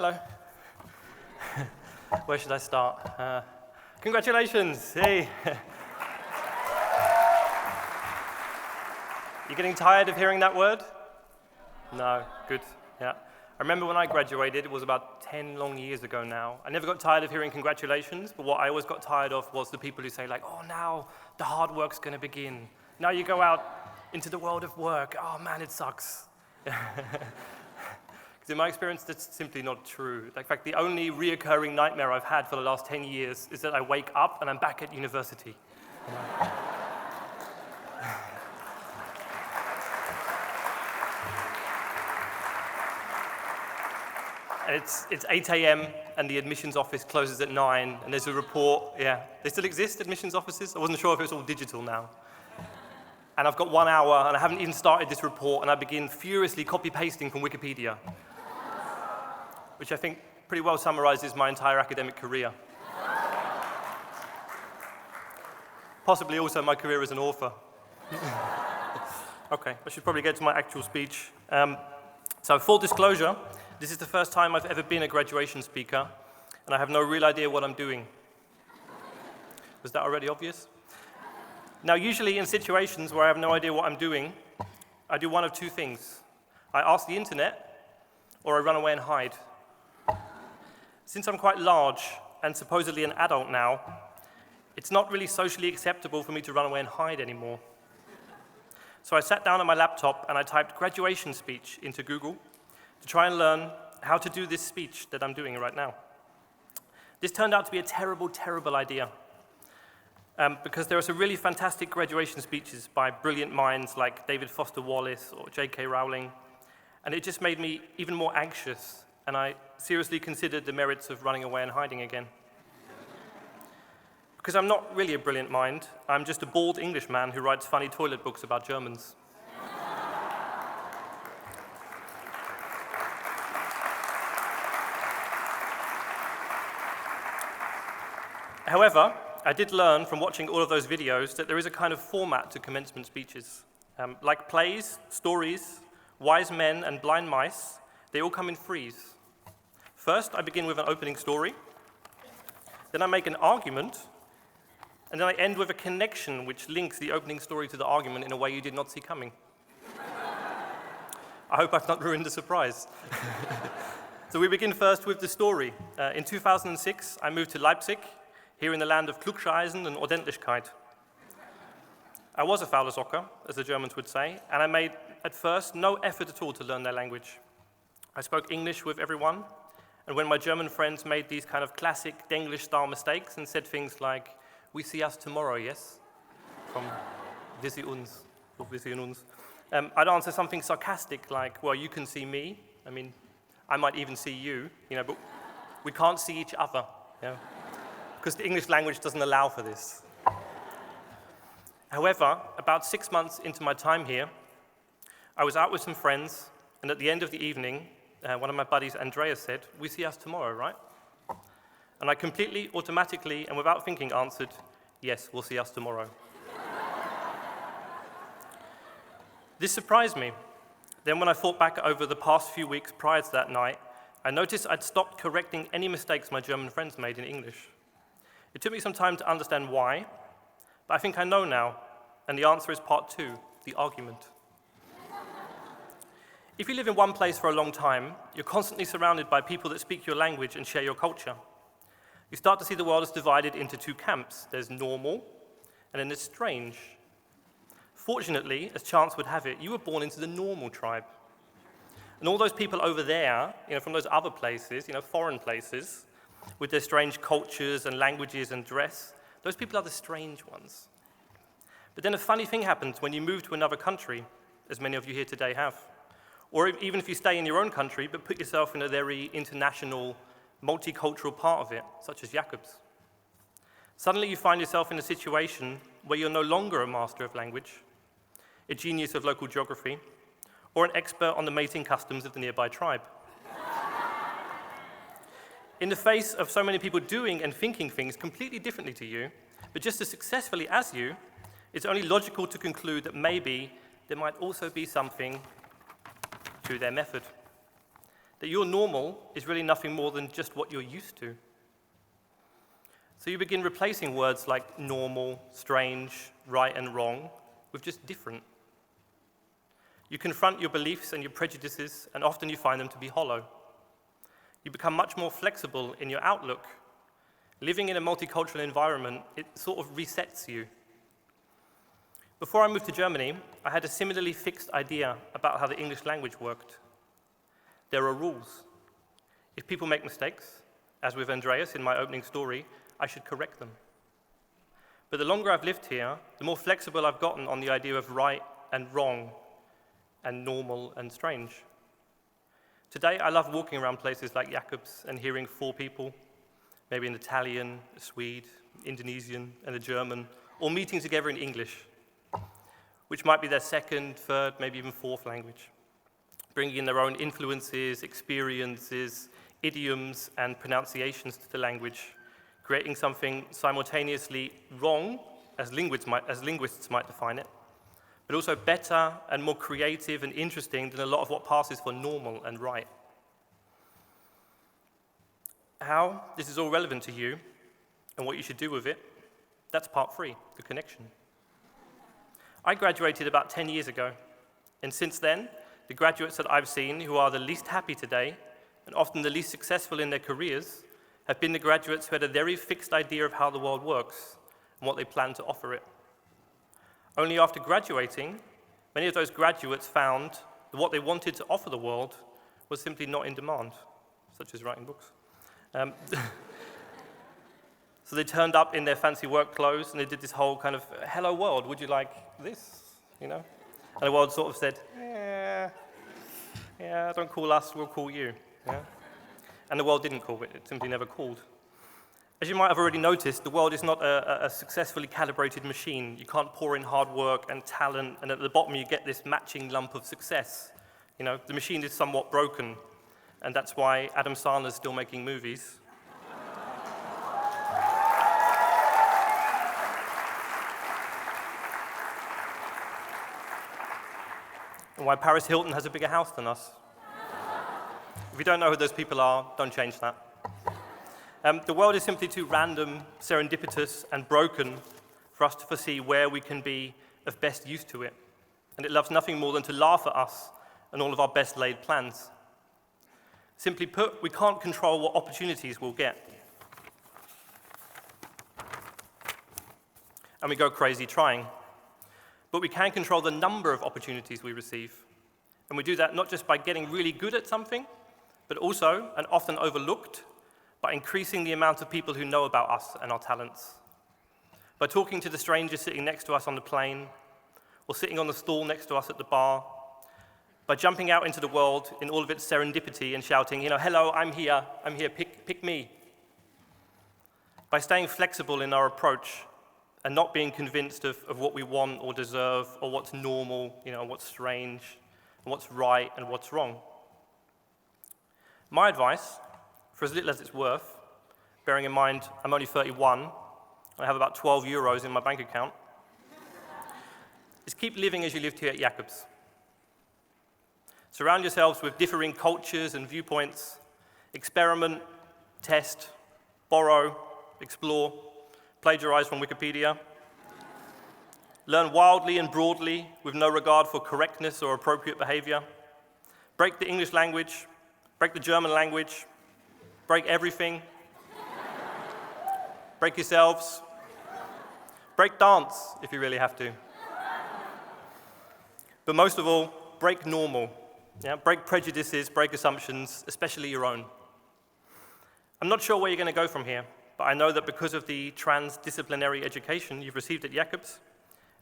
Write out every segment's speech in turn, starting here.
Hello. Where should I start? Congratulations! Hey! You getting tired of hearing that word? No, good, yeah. I remember when I graduated, it was about 10 long years ago now. I never got tired of hearing congratulations, but what I always got tired of was the people who say like, oh, now the hard work's gonna begin. Now you go out into the world of work. Oh man, it sucks. Because in my experience, that's simply not true. In fact, the only reoccurring nightmare I've had for the last 10 years is that I wake up and I'm back at university. And it's 8 a.m. and the admissions office closes at 9, and there's a report. Yeah, they still exist, admissions offices? I wasn't sure if it was all digital now. And I've got 1 hour, and I haven't even started this report, and I begin furiously copy-pasting from Wikipedia, which I think pretty well summarizes my entire academic career. Possibly also my career as an author. Okay, I should probably get to my actual speech. So full disclosure, this is the first time I've ever been a graduation speaker, and I have no real idea what I'm doing. Was that already obvious? Now, usually in situations where I have no idea what I'm doing, I do one of two things. I ask the internet, or I run away and hide. Since I'm quite large and supposedly an adult now, it's not really socially acceptable for me to run away and hide anymore. So I sat down on my laptop and I typed graduation speech into Google to try and learn how to do this speech that I'm doing right now. This turned out to be a terrible, terrible idea. Because there are some really fantastic graduation speeches by brilliant minds like David Foster Wallace or J.K. Rowling, and it just made me even more anxious, and I seriously considered the merits of running away and hiding again. Because I'm not really a brilliant mind, I'm just a bald Englishman who writes funny toilet books about Germans. However, I did learn from watching all of those videos that there is a kind of format to commencement speeches. Like plays, stories, wise men, and blind mice, they all come in threes. First, I begin with an opening story, then I make an argument, and then I end with a connection which links the opening story to the argument in a way you did not see coming. I hope I've not ruined the surprise. So we begin first with the story. In 2006, I moved to Leipzig, here in the land of Klugscheißen and Ordentlichkeit. I was a faule Socke, as the Germans would say, and I made, at first, no effort at all to learn their language. I spoke English with everyone, and when my German friends made these kind of classic Denglish-style mistakes and said things like, "We see us tomorrow, yes?" From "Wir sehen uns," or "Wir sehen uns," I'd answer something sarcastic like, "Well, you can see me. I mean, I might even see you, but we can't see each other." Because the English language doesn't allow for this. However, about 6 months into my time here, I was out with some friends, and at the end of the evening, one of my buddies, Andreas, said, "We see us tomorrow, right?" And I completely, automatically, and without thinking answered, "Yes, we'll see us tomorrow." This surprised me. Then when I thought back over the past few weeks prior to that night, I noticed I'd stopped correcting any mistakes my German friends made in English. It took me some time to understand why, but I think I know now, and the answer is part 2, the argument. If you live in one place for a long time, you're constantly surrounded by people that speak your language and share your culture. You start to see the world as divided into 2 camps. There's normal, and then there's strange. Fortunately, as chance would have it, you were born into the normal tribe. And all those people over there, from those other places, foreign places, with their strange cultures and languages and dress, those people are the strange ones. But then a funny thing happens when you move to another country, as many of you here today have. Or even if you stay in your own country, but put yourself in a very international, multicultural part of it, such as Jacob's. Suddenly you find yourself in a situation where you're no longer a master of language, a genius of local geography, or an expert on the mating customs of the nearby tribe. In the face of so many people doing and thinking things completely differently to you, but just as successfully as you, it's only logical to conclude that maybe there might also be something to their method. that your normal is really nothing more than just what you're used to. So you begin replacing words like normal, strange, right and wrong with just different. You confront your beliefs and your prejudices, and often you find them to be hollow. You become much more flexible in your outlook. Living in a multicultural environment, it sort of resets you. Before I moved to Germany, I had a similarly fixed idea about how the English language worked. There are rules. If people make mistakes, as with Andreas in my opening story, I should correct them. But the longer I've lived here, the more flexible I've gotten on the idea of right and wrong and normal and strange. Today, I love walking around places like Jacobs and hearing four people, maybe an Italian, a Swede, Indonesian, and a German, all meeting together in English, which might be their second, third, maybe even fourth language, bringing in their own influences, experiences, idioms, and pronunciations to the language, creating something simultaneously wrong, as linguists might define it, but also better and more creative and interesting than a lot of what passes for normal and right. How this is all relevant to you and what you should do with it, that's part 3, the connection. I graduated about 10 years ago, and since then, the graduates that I've seen who are the least happy today, and often the least successful in their careers, have been the graduates who had a very fixed idea of how the world works and what they plan to offer it. Only after graduating, many of those graduates found that what they wanted to offer the world was simply not in demand, such as writing books. So they turned up in their fancy work clothes and they did this whole kind of, hello world, would you like this? You know? And the world sort of said, yeah, don't call us, we'll call you. Yeah? And the world didn't call it simply never called. As you might have already noticed, the world is not a successfully calibrated machine. You can't pour in hard work and talent, and at the bottom you get this matching lump of success. You know, the machine is somewhat broken, and that's why Adam Sandler's still making movies. And why Paris Hilton has a bigger house than us. If you don't know who those people are, don't change that. The world is simply too random, serendipitous, and broken for us to foresee where we can be of best use to it. And it loves nothing more than to laugh at us and all of our best laid plans. Simply put, we can't control what opportunities we'll get. And we go crazy trying. But we can control the number of opportunities we receive. And we do that not just by getting really good at something, but also, and often overlooked, by increasing the amount of people who know about us and our talents. By talking to the stranger sitting next to us on the plane, or sitting on the stool next to us at the bar. By jumping out into the world in all of its serendipity and shouting, you know, hello, I'm here, pick me. By staying flexible in our approach and not being convinced of what we want or deserve or what's normal, you know, what's strange, and what's right and what's wrong. My advice, for as little as it's worth, bearing in mind I'm only 31 and I have about 12 euros in my bank account, is keep living as you lived here at Jacobs. Surround yourselves with differing cultures and viewpoints, experiment, test, borrow, explore, plagiarize from Wikipedia, learn wildly and broadly with no regard for correctness or appropriate behavior, break the English language, break the German language, break everything, break yourselves, break dance if you really have to. But most of all, break normal. Yeah? Break prejudices, break assumptions, especially your own. I'm not sure where you're going to go from here, but I know that because of the transdisciplinary education you've received at Jacobs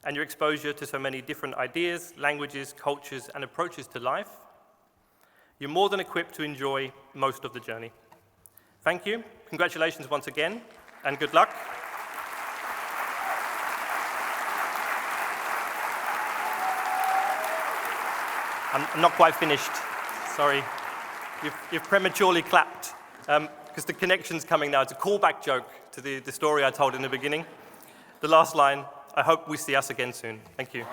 and your exposure to so many different ideas, languages, cultures, and approaches to life, you're more than equipped to enjoy most of the journey. Thank you. Congratulations once again, and good luck. I'm not quite finished. Sorry. You've prematurely clapped, because the connection's coming now. It's a callback joke to the story I told in the beginning. The last line, I hope we see us again soon. Thank you.